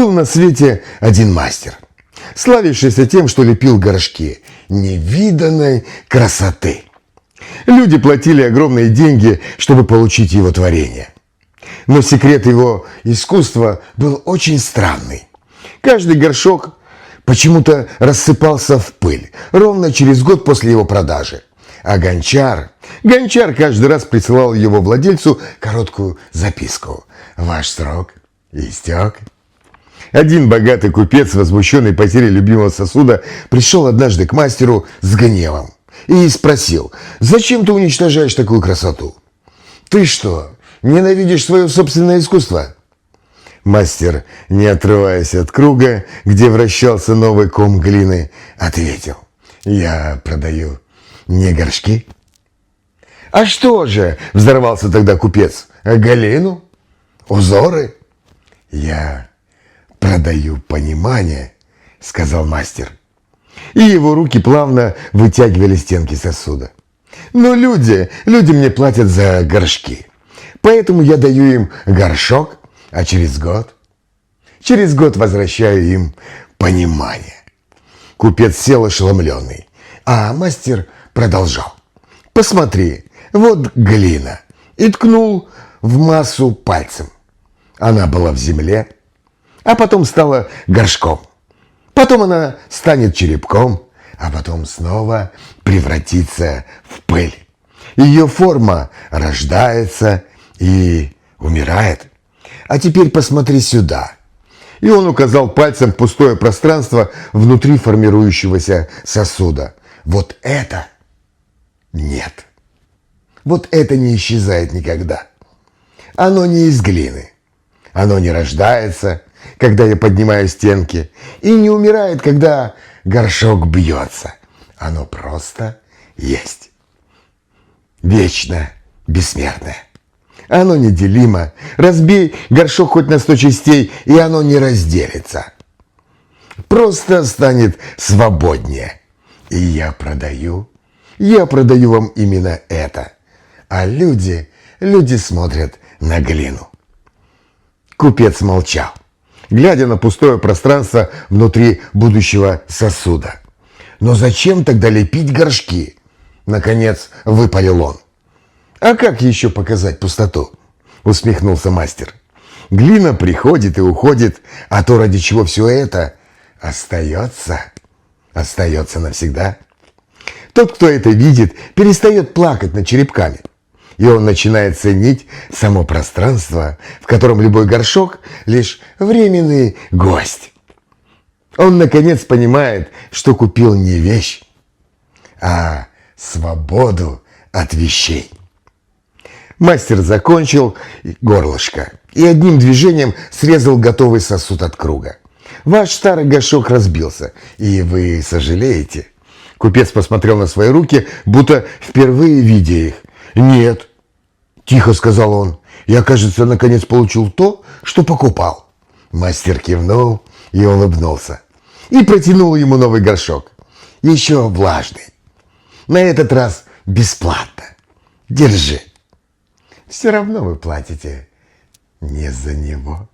Был на свете один мастер, славившийся тем, что лепил горшки невиданной красоты. Люди платили огромные деньги, чтобы получить его творение. Но секрет его искусства был очень странный. Каждый горшок почему-то рассыпался в пыль ровно через год после его продажи. А гончар каждый раз присылал его владельцу короткую записку: «Ваш срок истек». Один богатый купец, возмущенный потерей любимого сосуда, пришел однажды к мастеру с гневом и спросил: «Зачем ты уничтожаешь такую красоту? Ты что, ненавидишь свое собственное искусство?» Мастер, не отрываясь от круга, где вращался новый ком глины, ответил: «Я продаю не горшки». «А что же?» – взорвался тогда купец. «Глину? Узоры?» «Я продаю понимание», – сказал мастер. И его руки плавно вытягивали стенки сосуда. «Но люди мне платят за горшки, поэтому я даю им горшок, а через год возвращаю им понимание». Купец сел ошеломленный, а мастер продолжал: «Посмотри, вот глина», и ткнул в массу пальцем. Она была в земле, а потом стала горшком. Потом она станет черепком, а потом снова превратится в пыль. Ее форма рождается и умирает. А теперь посмотри сюда». И он указал пальцем в пустое пространство внутри формирующегося сосуда. Вот это нет. Вот это не исчезает никогда. Оно не из глины. Оно не рождается, когда я поднимаю стенки, и не умирает, когда горшок бьется. Оно просто есть. Вечно бессмертное. Оно неделимо. Разбей горшок хоть на 100 частей, и оно не разделится. Просто станет свободнее. И я продаю вам именно это. А люди смотрят на глину. Купец молчал, глядя на пустое пространство внутри будущего сосуда. «Но зачем тогда лепить горшки?» — наконец выпалил он. «А как еще показать пустоту?» — усмехнулся мастер. «Глина приходит и уходит, а то, ради чего все это, остается навсегда. Тот, кто это видит, перестает плакать над черепками, и он начинает ценить само пространство, в котором любой горшок — лишь временный гость. Он, наконец, понимает, что купил не вещь, а свободу от вещей». Мастер закончил горлышко и одним движением срезал готовый сосуд от круга. «Ваш старый горшок разбился, и вы сожалеете?» Купец посмотрел на свои руки, будто впервые видя их. «Нет», — тихо сказал он, — «я, кажется, наконец получил то, что покупал». Мастер кивнул и улыбнулся. И протянул ему новый горшок, еще влажный. На этот раз бесплатно. «Держи. Все равно вы платите не за него».